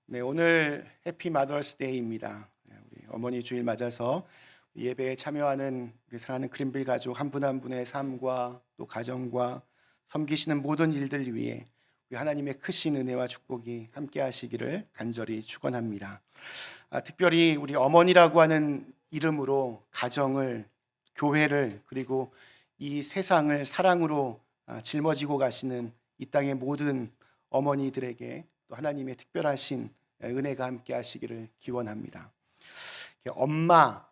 네, 오늘 해피 마더스데이입니다. 우리 어머니 주일 맞아서 예배에 참여하는 우리 사랑하는 그린빌 가족 한 분 한 분의 삶과 또 가정과 섬기시는 모든 일들 위해 우리 하나님의 크신 은혜와 축복이 함께 하시기를 간절히 축원합니다. 특별히 우리 어머니라고 하는 이름으로 가정을, 교회를, 그리고 이 세상을 사랑으로 짊어지고 가시는 이 땅의 모든 어머니들에게 또 하나님의 특별하신 은혜가 함께 하시기를 기원합니다. 엄마라고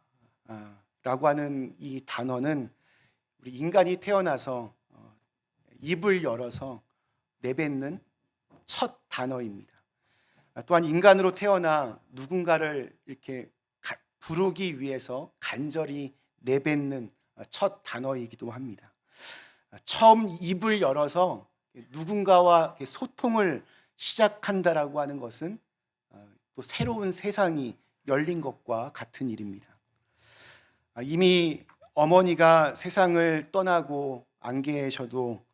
하는 이 단어는 우리 인간이 태어나서 입을 열어서 내뱉는 첫 단어입니다. 또한 인간으로 태어나 누군가를 이렇게 부르기 위해서 간절히 내뱉는 첫 단어이기도 합니다. 처음 입을 열어서 누군가와 소통을 시작한다라고 하는 것은 또 새로운 세상이 열린 것과 같은 일입니다. 이미 어머니가 세상을 떠나고 안 계셔도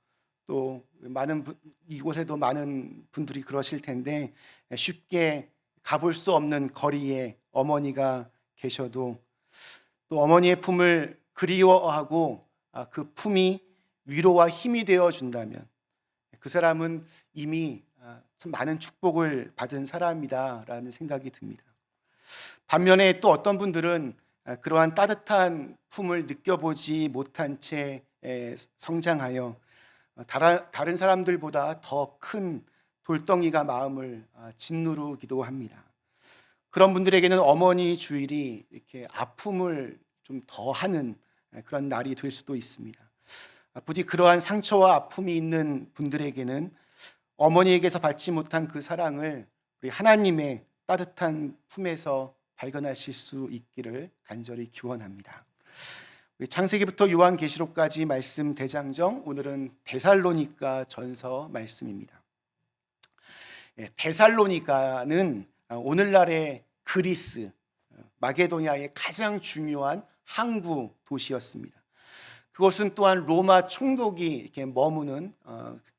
또 이곳에도 많은 분들이 그러실 텐데 쉽게 가볼 수 없는 거리에 어머니가 계셔도 또 어머니의 품을 그리워하고 그 품이 위로와 힘이 되어 준다면 그 사람은 이미 참 많은 축복을 받은 사람이다라는 생각이 듭니다. 반면에 또 어떤 분들은 그러한 따뜻한 품을 느껴보지 못한 채 성장하여 다른 사람들보다 더 큰 돌덩이가 마음을 짓누르기도 합니다. 그런 분들에게는 어머니 주일이 이렇게 아픔을 좀 더하는 그런 날이 될 수도 있습니다. 부디 그러한 상처와 아픔이 있는 분들에게는 어머니에게서 받지 못한 그 사랑을 우리 하나님의 따뜻한 품에서 발견하실 수 있기를 간절히 기원합니다. 우리 창세기부터 요한계시록까지 말씀 대장정, 오늘은 데살로니가 전서 말씀입니다. 데살로니가는 오늘날의 그리스, 마게도니아의 가장 중요한 항구 도시였습니다. 그것은 또한 로마 총독이 이렇게 머무는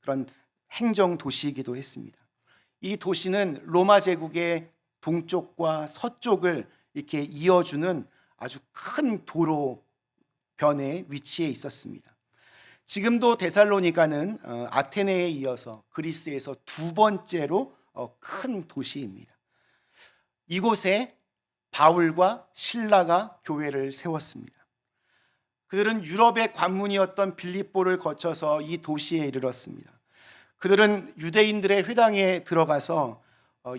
그런 행정 도시이기도 했습니다. 이 도시는 로마 제국의 동쪽과 서쪽을 이렇게 이어주는 아주 큰 도로변에 위치해 있었습니다. 지금도 데살로니가는 아테네에 이어서 그리스에서 두 번째로 큰 도시입니다. 이곳에 바울과 실라가 교회를 세웠습니다. 그들은 유럽의 관문이었던 빌립보를 거쳐서 이 도시에 이르렀습니다. 그들은 유대인들의 회당에 들어가서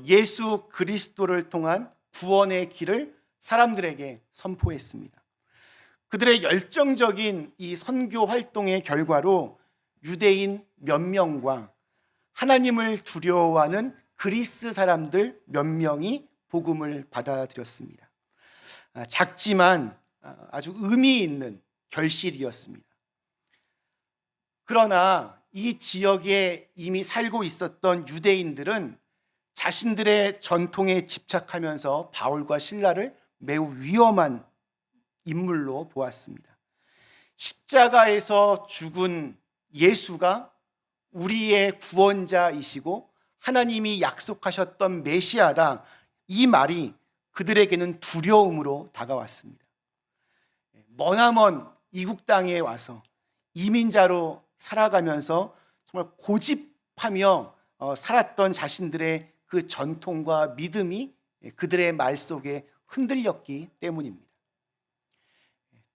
예수 그리스도를 통한 구원의 길을 사람들에게 선포했습니다. 그들의 열정적인 이 선교 활동의 결과로 유대인 몇 명과 하나님을 두려워하는 그리스 사람들 몇 명이 복음을 받아들였습니다. 작지만 아주 의미 있는 결실이었습니다. 그러나 이 지역에 이미 살고 있었던 유대인들은 자신들의 전통에 집착하면서 바울과 실라를 매우 위험한 인물로 보았습니다. 십자가에서 죽은 예수가 우리의 구원자이시고 하나님이 약속하셨던 메시아다, 이 말이 그들에게는 두려움으로 다가왔습니다. 머나먼 이국 땅에 와서 이민자로 살아가면서 정말 고집하며 살았던 자신들의 그 전통과 믿음이 그들의 말 속에 흔들렸기 때문입니다.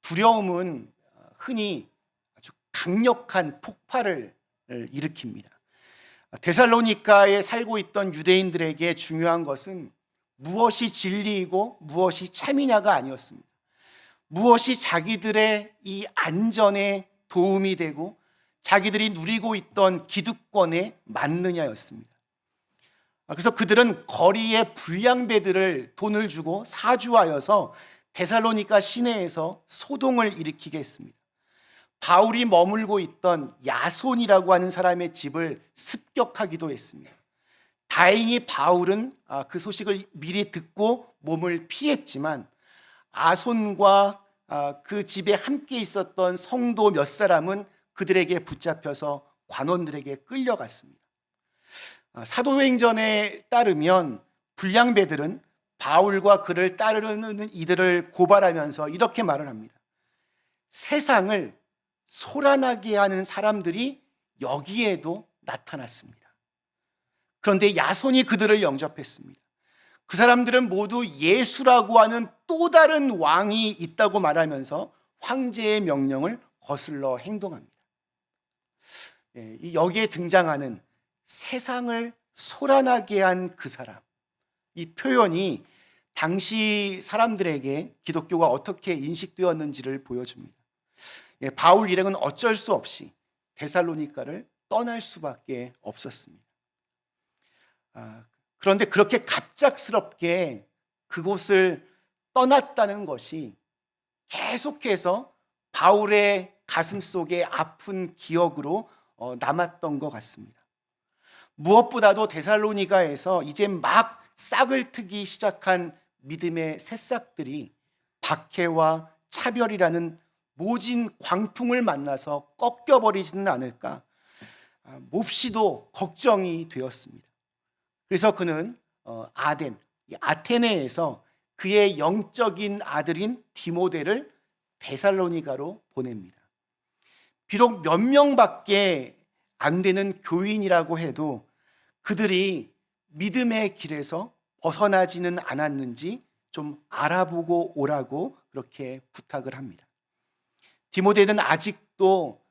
두려움은 흔히 아주 강력한 폭발을 일으킵니다. 데살로니가에 살고 있던 유대인들에게 중요한 것은 무엇이 진리이고 무엇이 참이냐가 아니었습니다. 무엇이 자기들의 이 안전에 도움이 되고 자기들이 누리고 있던 기득권에 맞느냐였습니다. 그래서 그들은 거리의 불량배들을 돈을 주고 사주하여서 데살로니가 시내에서 소동을 일으키게 했습니다. 바울이 머물고 있던 야손이라고 하는 사람의 집을 습격하기도 했습니다. 다행히 바울은 그 소식을 미리 듣고 몸을 피했지만 아손과 그 집에 함께 있었던 성도 몇 사람은 그들에게 붙잡혀서 관원들에게 끌려갔습니다. 사도행전에 따르면 불량배들은 바울과 그를 따르는 이들을 고발하면서 이렇게 말을 합니다. 세상을 소란하게 하는 사람들이 여기에도 나타났습니다. 그런데 야손이 그들을 영접했습니다. 그 사람들은 모두 예수라고 하는 또 다른 왕이 있다고 말하면서 황제의 명령을 거슬러 행동합니다. 여기에 등장하는 세상을 소란하게 한 그 사람, 이 표현이 당시 사람들에게 기독교가 어떻게 인식되었는지를 보여줍니다. 바울 일행은 어쩔 수 없이 데살로니가를 떠날 수밖에 없었습니다. 그런데 그렇게 갑작스럽게 그곳을 떠났다는 것이 계속해서 바울의 가슴 속에 아픈 기억으로 남았던 것 같습니다. 무엇보다도 데살로니가에서 이제 막 싹을 트기 시작한 믿음의 새싹들이 박해와 차별이라는 모진 광풍을 만나서 꺾여버리지는 않을까 몹시도 걱정이 되었습니다. 그래서 그는 아테네에서 그의 영적인 아들인 디모데를 데살로니가로 보냅니다. 비록 몇 명밖에 안 되는 교인이라고 해도 그들이 믿음의 길에서 벗어나지는 않았는지 좀 알아보고 오라고 그렇게 부탁을 합니다. 디모데는 아직도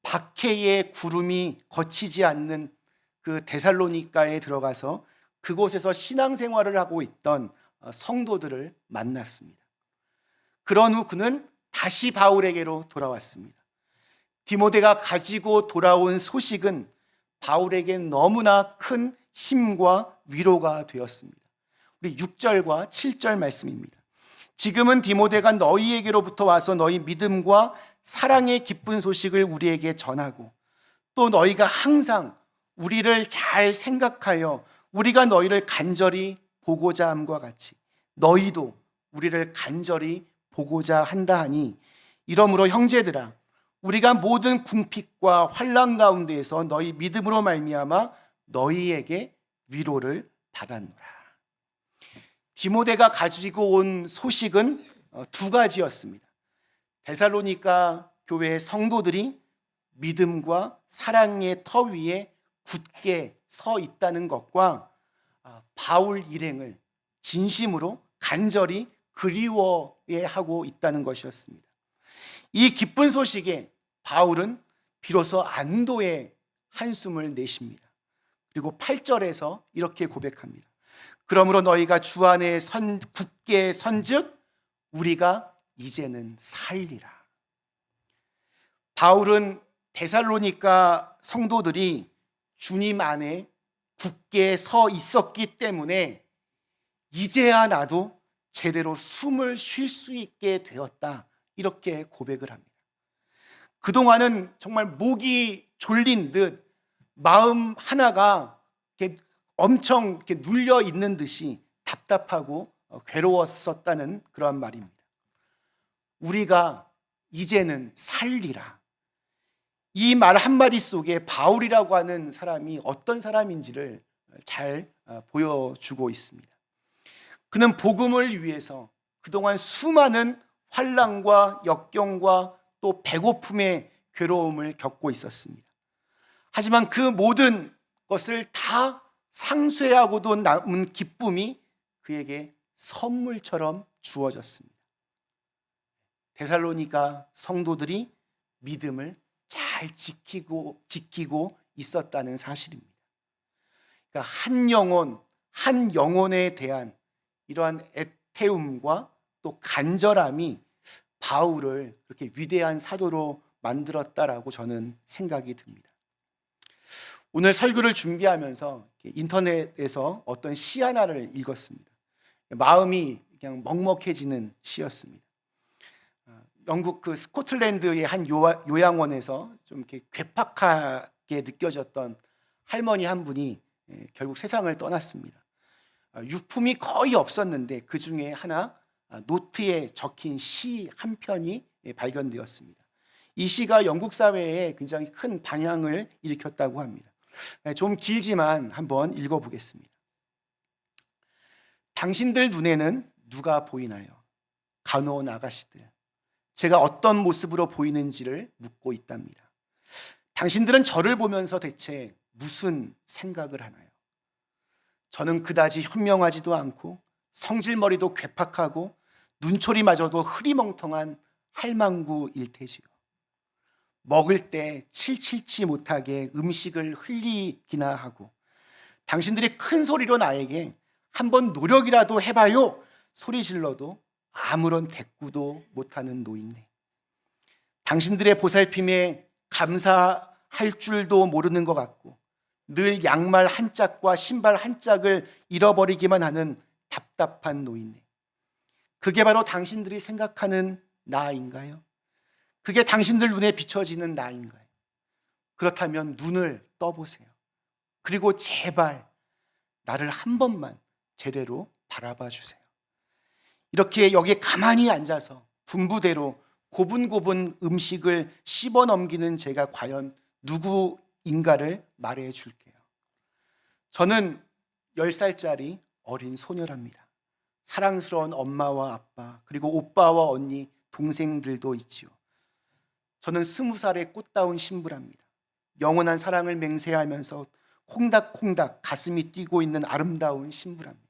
박해의 구름이 거치지 않는 그 데살로니가에 들어가서 그곳에서 신앙생활을 하고 있던 성도들을 만났습니다. 그런 후 그는 다시 바울에게로 돌아왔습니다. 디모데가 가지고 돌아온 소식은 바울에게 너무나 큰 힘과 위로가 되었습니다. 우리 6절과 7절 말씀입니다. 지금은 디모데가 너희에게로부터 와서 너희 믿음과 사랑의 기쁜 소식을 우리에게 전하고 또 너희가 항상 우리를 잘 생각하여 우리가 너희를 간절히 보고자 함과 같이 너희도 우리를 간절히 보고자 한다 하니 이러므로 형제들아 우리가 모든 궁핍과 환난 가운데에서 너희 믿음으로 말미암아 너희에게 위로를 받았노라. 디모데가 가지고 온 소식은 두 가지였습니다. 데살로니가 교회의 성도들이 믿음과 사랑의 터 위에 굳게 서 있다는 것과 바울 일행을 진심으로 간절히 그리워해 하고 있다는 것이었습니다. 이 기쁜 소식에 바울은 비로소 안도의 한숨을 내쉽니다. 그리고 8절에서 이렇게 고백합니다. 그러므로 너희가 주 안에 굳게 선즉 우리가 이제는 살리라. 바울은 데살로니가 성도들이 주님 안에 굳게 서 있었기 때문에 이제야 나도 제대로 숨을 쉴 수 있게 되었다 이렇게 고백을 합니다. 그동안은 정말 목이 졸린 듯 마음 하나가 이렇게 엄청 이렇게 눌려 있는 듯이 답답하고 괴로웠었다는 그러한 말입니다. 우리가 이제는 살리라. 이 말 한마디 속에 바울이라고 하는 사람이 어떤 사람인지를 잘 보여주고 있습니다. 그는 복음을 위해서 그동안 수많은 환난과 역경과 또 배고픔의 괴로움을 겪고 있었습니다. 하지만 그 모든 것을 다 상쇄하고도 남은 기쁨이 그에게 선물처럼 주어졌습니다. 데살로니가 성도들이 믿음을 잘 지키고 있었다는 사실입니다. 그러니까 한 영혼에 대한 이러한 애태움과 또 간절함이 바울을 그렇게 위대한 사도로 만들었다라고 저는 생각이 듭니다. 오늘 설교를 준비하면서 인터넷에서 어떤 시 하나를 읽었습니다. 마음이 그냥 먹먹해지는 시였습니다. 영국 그 스코틀랜드의 한 요양원에서 좀 이렇게 괴팍하게 느껴졌던 할머니 한 분이 결국 세상을 떠났습니다. 유품이 거의 없었는데 그 중에 하나 노트에 적힌 시 한 편이 발견되었습니다. 이 시가 영국 사회에 굉장히 큰 방향을 일으켰다고 합니다. 좀 길지만 한번 읽어보겠습니다. 당신들 눈에는 누가 보이나요? 간호원 아가씨들. 제가 어떤 모습으로 보이는지를 묻고 있답니다. 당신들은 저를 보면서 대체 무슨 생각을 하나요? 저는 그다지 현명하지도 않고 성질머리도 괴팍하고 눈초리마저도 흐리멍텅한 할망구일 테지요. 먹을 때 칠칠치 못하게 음식을 흘리기나 하고, 당신들이 큰 소리로 나에게 한번 노력이라도 해봐요 소리 질러도 아무런 대꾸도 못하는 노인네. 당신들의 보살핌에 감사할 줄도 모르는 것 같고 늘 양말 한 짝과 신발 한 짝을 잃어버리기만 하는 답답한 노인네. 그게 바로 당신들이 생각하는 나인가요? 그게 당신들 눈에 비춰지는 나인가요? 그렇다면 눈을 떠보세요. 그리고 제발 나를 한 번만 제대로 바라봐 주세요. 이렇게 여기에 가만히 앉아서 분부대로 고분고분 음식을 씹어 넘기는 제가 과연 누구인가를 말해 줄게요. 저는 10살짜리 어린 소녀랍니다. 사랑스러운 엄마와 아빠, 그리고 오빠와 언니, 동생들도 있지요. 저는 20살의 꽃다운 신부랍니다. 영원한 사랑을 맹세하면서 콩닥콩닥 가슴이 뛰고 있는 아름다운 신부랍니다.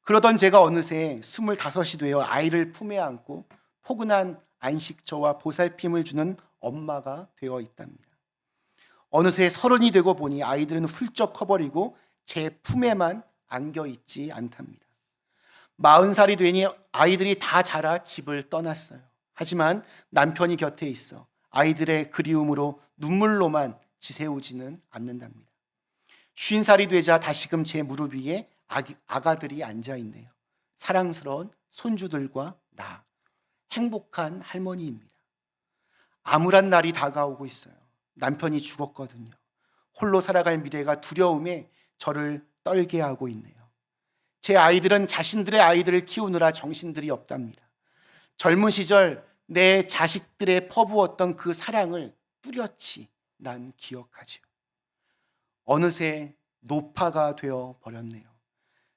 그러던 제가 어느새 25이 되어 아이를 품에 안고 포근한 안식처와 보살핌을 주는 엄마가 되어 있답니다. 어느새 30이 되고 보니 아이들은 훌쩍 커버리고 제 품에만 안겨 있지 않답니다. 40살이 되니 아이들이 다 자라 집을 떠났어요. 하지만 남편이 곁에 있어 아이들의 그리움으로 눈물로만 지새우지는 않는답니다. 50살이 되자 다시금 제 무릎 위에 아가들이 앉아있네요. 사랑스러운 손주들과 나, 행복한 할머니입니다. 암울한 날이 다가오고 있어요. 남편이 죽었거든요. 홀로 살아갈 미래가 두려움에 저를 떨게 하고 있네요. 제 아이들은 자신들의 아이들을 키우느라 정신들이 없답니다. 젊은 시절 내 자식들에 퍼부었던 그 사랑을 뚜렷이 난 기억하지요. 어느새 노파가 되어 버렸네요.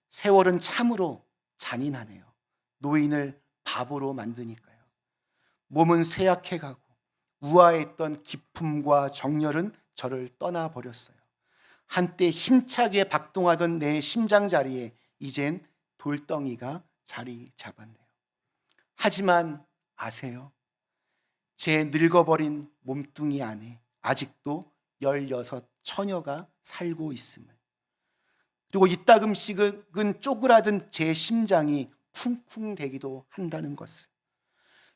세월은 참으로 잔인하네요. 노인을 바보로 만드니까요. 몸은 쇠약해가고 우아했던 기품과 정열은 저를 떠나버렸어요. 한때 힘차게 박동하던 내 심장 자리에 이젠 돌덩이가 자리 잡았네요. 하지만 아세요? 제 늙어버린 몸뚱이 안에 아직도 16 처녀가 살고 있음을, 그리고 이따금씩은 쪼그라든 제 심장이 쿵쿵대기도 한다는 것을,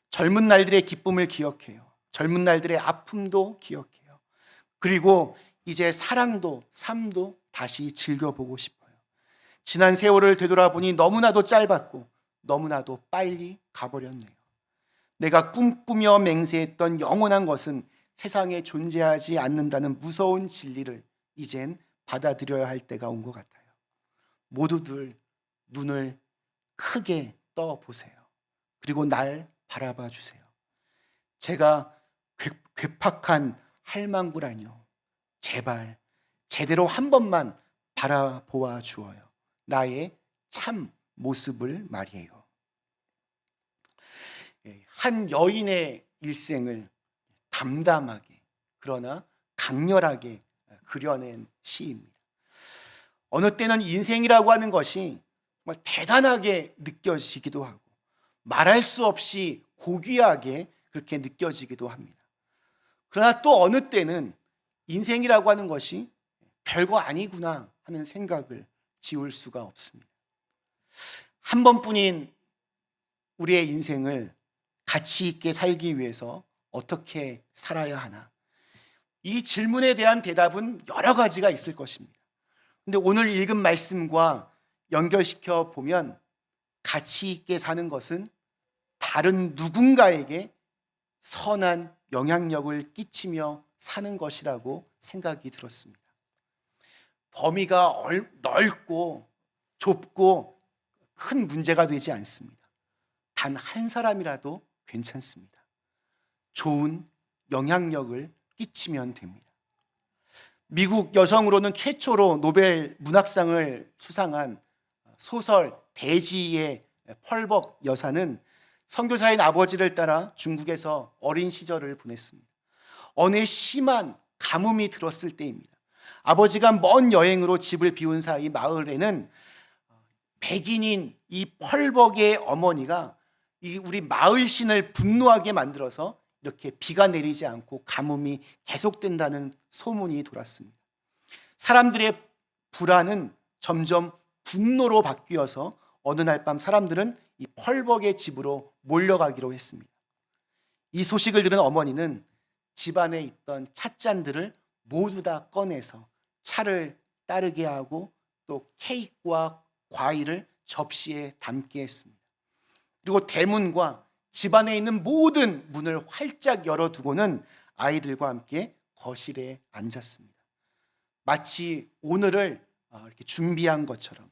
젊은 날들의 기쁨을 기억해요. 젊은 날들의 아픔도 기억해요. 그리고 이제 사랑도 삶도 다시 즐겨보고 싶어요. 지난 세월을 되돌아보니 너무나도 짧았고 너무나도 빨리 가버렸네요. 내가 꿈꾸며 맹세했던 영원한 것은 세상에 존재하지 않는다는 무서운 진리를 이젠 받아들여야 할 때가 온 것 같아요. 모두들 눈을 크게 떠보세요. 그리고 날 바라봐 주세요. 제가 괴팍한 할망구라뇨. 제발 제대로 한 번만 바라보아 주어요. 나의 참 모습을 말이에요. 한 여인의 일생을 담담하게 그러나 강렬하게 그려낸 시입니다. 어느 때는 인생이라고 하는 것이 정말 대단하게 느껴지기도 하고 말할 수 없이 고귀하게 그렇게 느껴지기도 합니다. 그러나 또 어느 때는 인생이라고 하는 것이 별거 아니구나 하는 생각을 지울 수가 없습니다. 한 번뿐인 우리의 인생을 가치 있게 살기 위해서 어떻게 살아야 하나? 이 질문에 대한 대답은 여러 가지가 있을 것입니다. 근데 오늘 읽은 말씀과 연결시켜 보면 가치 있게 사는 것은 다른 누군가에게 선한 영향력을 끼치며 사는 것이라고 생각이 들었습니다. 범위가 넓고 좁고 큰 문제가 되지 않습니다. 단 한 사람이라도 괜찮습니다. 좋은 영향력을 끼치면 됩니다. 미국 여성으로는 최초로 노벨 문학상을 수상한 소설 대지의 펄벅 여사는 선교사인 아버지를 따라 중국에서 어린 시절을 보냈습니다. 어느 심한 가뭄이 들었을 때입니다. 아버지가 먼 여행으로 집을 비운 사이 마을에는 백인인 이 펄벅의 어머니가 이 우리 마을 신을 분노하게 만들어서 이렇게 비가 내리지 않고 가뭄이 계속된다는 소문이 돌았습니다. 사람들의 불안은 점점 분노로 바뀌어서 어느 날 밤 사람들은 이 펄벅의 집으로 몰려가기로 했습니다. 이 소식을 들은 어머니는 집안에 있던 찻잔들을 모두 다 꺼내서 차를 따르게 하고 또 케이크와 과일을 접시에 담게 했습니다. 그리고 대문과 집안에 있는 모든 문을 활짝 열어두고는 아이들과 함께 거실에 앉았습니다. 마치 오늘을 이렇게 준비한 것처럼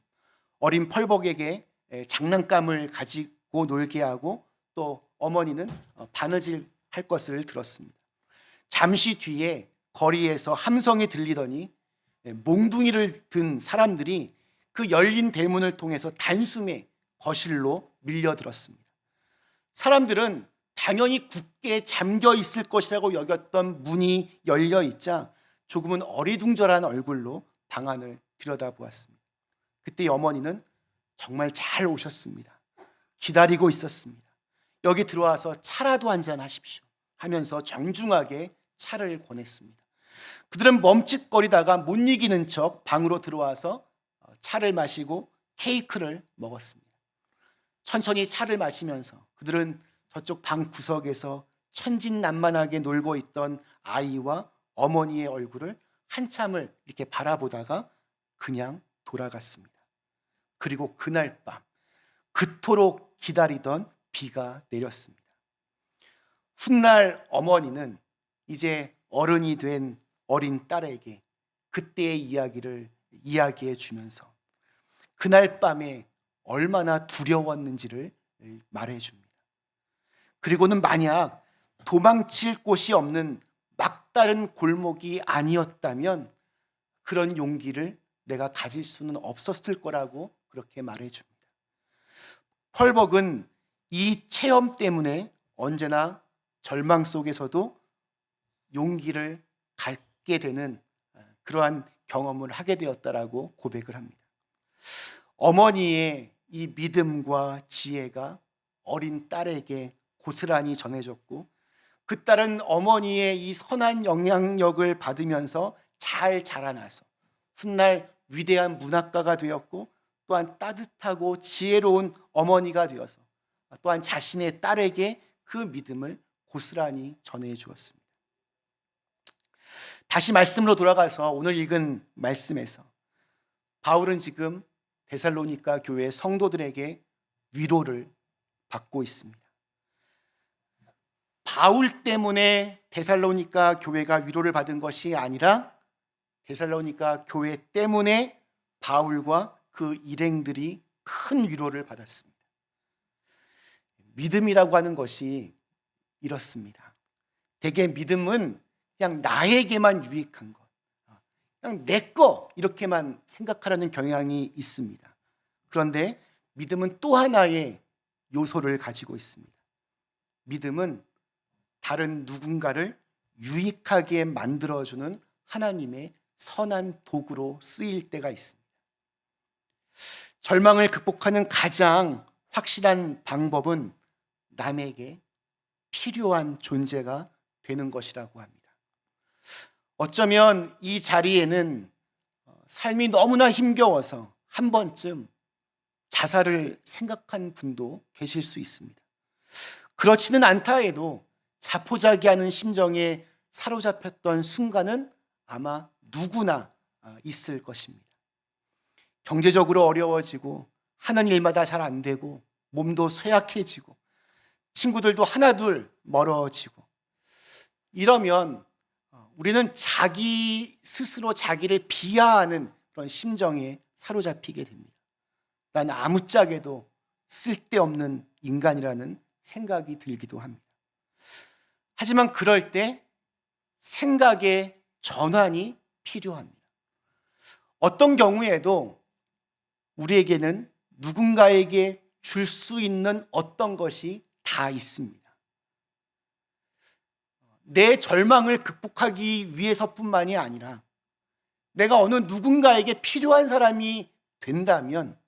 어린 펄벅에게 장난감을 가지고 놀게 하고 또 어머니는 바느질 할 것을 들었습니다. 잠시 뒤에 거리에서 함성이 들리더니 몽둥이를 든 사람들이 그 열린 대문을 통해서 단숨에 거실로 밀려들었습니다. 사람들은 당연히 굳게 잠겨 있을 것이라고 여겼던 문이 열려 있자 조금은 어리둥절한 얼굴로 방 안을 들여다보았습니다. 그때 어머니는 정말 잘 오셨습니다. 기다리고 있었습니다. 여기 들어와서 차라도 한잔 하십시오 하면서 정중하게 차를 권했습니다. 그들은 멈칫거리다가 못 이기는 척 방으로 들어와서 차를 마시고 케이크를 먹었습니다. 천천히 차를 마시면서 그들은 저쪽 방 구석에서 천진난만하게 놀고 있던 아이와 어머니의 얼굴을 한참을 이렇게 바라보다가 그냥 돌아갔습니다. 그리고 그날 밤 그토록 기다리던 비가 내렸습니다. 훗날 어머니는 이제 어른이 된 어린 딸에게 그때의 이야기를 이야기해 주면서 그날 밤에 얼마나 두려웠는지를 말해 줍니다. 그리고는 만약 도망칠 곳이 없는 막다른 골목이 아니었다면 그런 용기를 내가 가질 수는 없었을 거라고 그렇게 말해 줍니다. 펄벅은 이 체험 때문에 언제나 절망 속에서도 용기를 갖게 되는 그러한 경험을 하게 되었다라고 고백을 합니다. 어머니의 이 믿음과 지혜가 어린 딸에게 고스란히 전해졌고 그 딸은 어머니의 이 선한 영향력을 받으면서 잘 자라나서 훗날 위대한 문학가가 되었고 또한 따뜻하고 지혜로운 어머니가 되어서 또한 자신의 딸에게 그 믿음을 고스란히 전해 주었습니다. 다시 말씀으로 돌아가서 오늘 읽은 말씀에서 바울은 지금 데살로니가 교회 성도들에게 위로를 받고 있습니다. 바울 때문에 데살로니가 교회가 위로를 받은 것이 아니라 데살로니가 교회 때문에 바울과 그 일행들이 큰 위로를 받았습니다. 믿음이라고 하는 것이 이렇습니다. 대개 믿음은 그냥 나에게만 유익한 것, 그냥 내 거 이렇게만 생각하려는 경향이 있습니다. 그런데 믿음은 또 하나의 요소를 가지고 있습니다. 믿음은 다른 누군가를 유익하게 만들어주는 하나님의 선한 도구로 쓰일 때가 있습니다. 절망을 극복하는 가장 확실한 방법은 남에게 필요한 존재가 되는 것이라고 합니다. 어쩌면 이 자리에는 삶이 너무나 힘겨워서 한 번쯤 자살을 생각한 분도 계실 수 있습니다. 그렇지는 않다 해도 자포자기하는 심정에 사로잡혔던 순간은 아마 누구나 있을 것입니다. 경제적으로 어려워지고 하는 일마다 잘 안 되고 몸도 쇠약해지고 친구들도 하나둘 멀어지고 이러면 우리는 자기 스스로 자기를 비하하는 그런 심정에 사로잡히게 됩니다. 난 아무짝에도 쓸데없는 인간이라는 생각이 들기도 합니다. 하지만 그럴 때 생각의 전환이 필요합니다. 어떤 경우에도 우리에게는 누군가에게 줄 수 있는 어떤 것이 다 있습니다. 내 절망을 극복하기 위해서뿐만이 아니라 내가 어느 누군가에게 필요한 사람이 된다면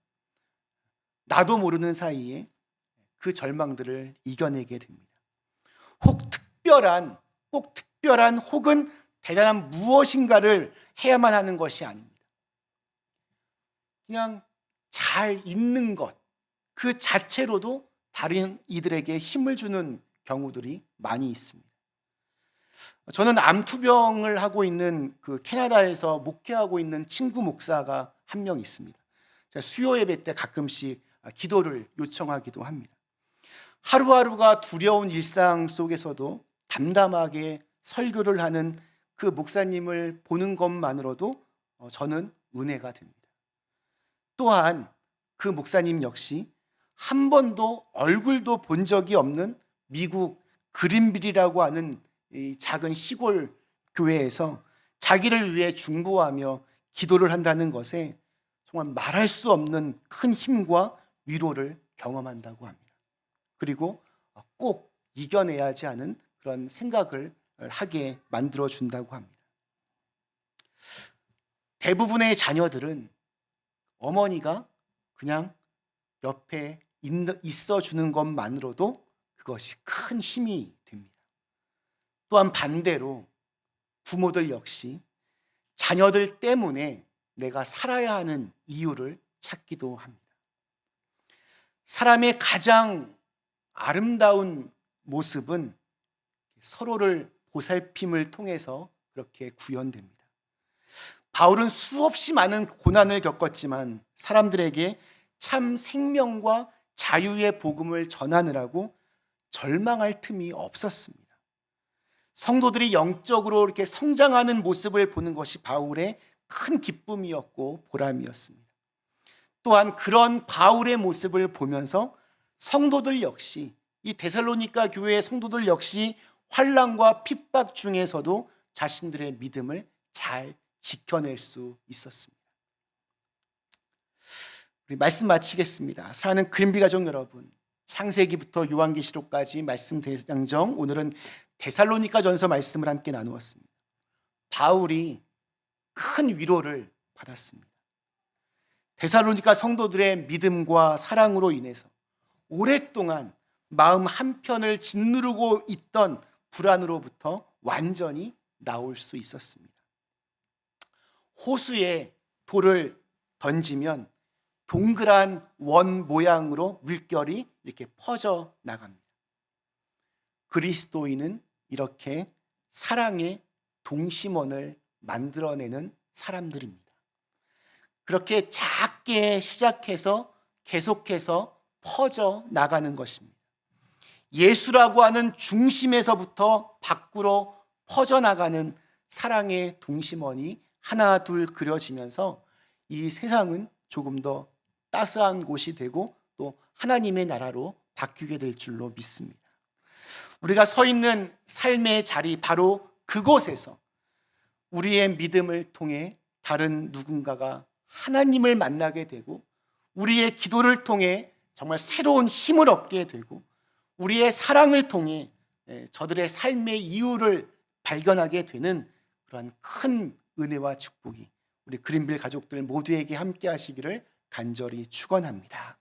나도 모르는 사이에 그 절망들을 이겨내게 됩니다. 꼭 특별한 혹은 대단한 무엇인가를 해야만 하는 것이 아닙니다. 그냥 잘 있는 것, 그 자체로도 다른 이들에게 힘을 주는 경우들이 많이 있습니다. 저는 암투병을 하고 있는 그 캐나다에서 목회하고 있는 친구 목사가 한 명 있습니다. 제가 수요 예배 때 가끔씩 기도를 요청하기도 합니다. 하루하루가 두려운 일상 속에서도 담담하게 설교를 하는 그 목사님을 보는 것만으로도 저는 은혜가 됩니다. 또한 그 목사님 역시 한 번도 얼굴도 본 적이 없는 미국 그린빌이라고 하는 이 작은 시골 교회에서 자기를 위해 중보하며 기도를 한다는 것에 정말 말할 수 없는 큰 힘과 위로를 경험한다고 합니다. 그리고 꼭 이겨내야지 하는 그런 생각을 하게 만들어준다고 합니다. 대부분의 자녀들은 어머니가 그냥 옆에 있어주는 것만으로도 그것이 큰 힘이 됩니다. 또한 반대로 부모들 역시 자녀들 때문에 내가 살아야 하는 이유를 찾기도 합니다. 사람의 가장 아름다운 모습은 서로를 보살핌을 통해서 그렇게 구현됩니다. 바울은 수없이 많은 고난을 겪었지만 사람들에게 참 생명과 자유의 복음을 전하느라고 절망할 틈이 없었습니다. 성도들이 영적으로 이렇게 성장하는 모습을 보는 것이 바울의 큰 기쁨이었고 보람이었습니다. 또한 그런 바울의 모습을 보면서 성도들 역시, 이 데살로니가 교회의 성도들 역시 환난과 핍박 중에서도 자신들의 믿음을 잘 지켜낼 수 있었습니다. 우리 말씀 마치겠습니다. 사랑하는 그린빌 가족 여러분, 창세기부터 요한계시록까지 말씀 대장정, 오늘은 데살로니가 전서 말씀을 함께 나누었습니다. 바울이 큰 위로를 받았습니다. 데살로니가 성도들의 믿음과 사랑으로 인해서 오랫동안 마음 한편을 짓누르고 있던 불안으로부터 완전히 나올 수 있었습니다. 호수에 돌을 던지면 동그란 원 모양으로 물결이 이렇게 퍼져 나갑니다. 그리스도인은 이렇게 사랑의 동심원을 만들어내는 사람들입니다. 그렇게 작게 시작해서 계속해서 퍼져 나가는 것입니다. 예수라고 하는 중심에서부터 밖으로 퍼져나가는 사랑의 동심원이 하나 둘 그려지면서 이 세상은 조금 더 따스한 곳이 되고 또 하나님의 나라로 바뀌게 될 줄로 믿습니다. 우리가 서 있는 삶의 자리, 바로 그곳에서 우리의 믿음을 통해 다른 누군가가 하나님을 만나게 되고, 우리의 기도를 통해 정말 새로운 힘을 얻게 되고, 우리의 사랑을 통해 저들의 삶의 이유를 발견하게 되는 그런 큰 은혜와 축복이 우리 그린빌 가족들 모두에게 함께 하시기를 간절히 축원합니다.